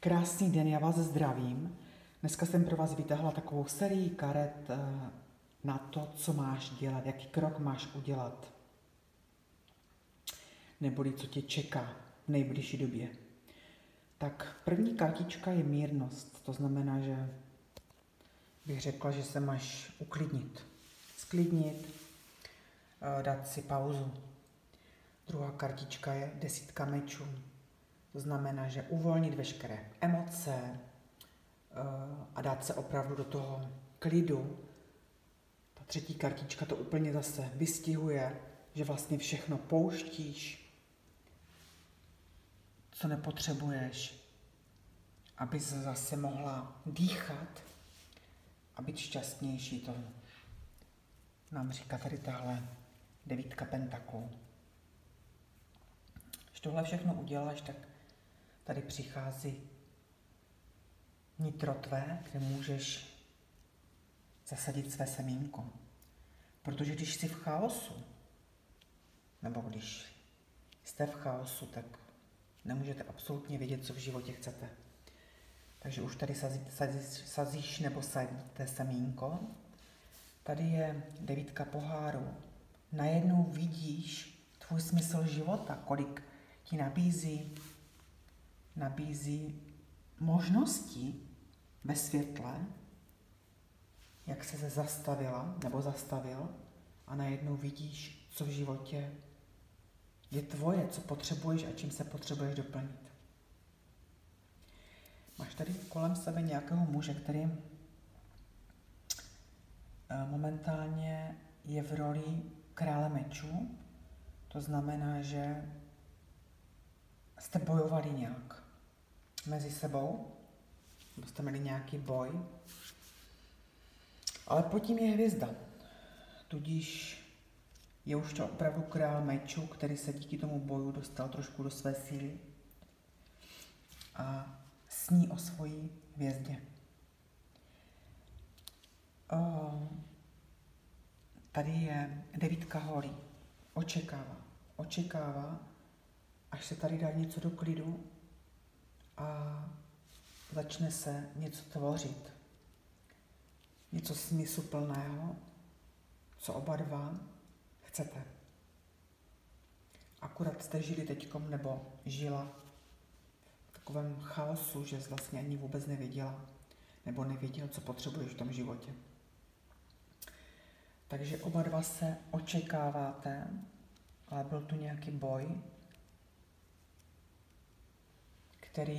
Krásný den, já vás zdravím. Dneska jsem pro vás vytáhla takovou sérii karet na to, co máš dělat, jaký krok máš udělat, neboli co tě čeká v nejbližší době. Tak první kartička je mírnost, to znamená, že bych řekla, že se máš uklidnit, sklidnit, dát si pauzu. Druhá kartička je 10 mečů. To znamená, že uvolnit veškeré emoce a dát se opravdu do toho klidu. Ta třetí kartička to úplně zase vystihuje, že vlastně všechno pouštíš, co nepotřebuješ, aby se zase mohla dýchat a být šťastnější. To nám říká tady tahle 9 pentaklů. Když tohle všechno uděláš, tak tady přichází nitro tvé, kde můžeš zasadit své semínko. Protože když jsi v chaosu, nebo když jste v chaosu, tak nemůžete absolutně vědět, co v životě chcete. Takže už tady sazíš nebo sadíte semínko. Tady je 9 pohárů. Najednou vidíš tvůj smysl života, kolik ti nabízí možností ve světle, jak se zastavila nebo zastavil a najednou vidíš, co v životě je tvoje, co potřebuješ a čím se potřebuješ doplnit. Máš tady kolem sebe nějakého muže, který momentálně je v roli krále mečů. To znamená, že jste bojovali nějak mezi sebou, nebo jste měli nějaký boj, ale pod tím je hvězda. Tudíž je už to opravdu král mečů, který se díky tomu boju dostal trošku do své síly a sní o svojí hvězdě. Tady je 9 holí. Očekává, až se tady dá něco do klidu a začne se něco tvořit. Něco smysluplného, co oba dva chcete. Akurát jste žili teďkom, nebo žila v takovém chaosu, že jsi vlastně ani vůbec nevěděla, nebo nevěděl, co potřebuješ v tom životě. Takže oba dva se očekáváte, ale byl tu nějaký boj, který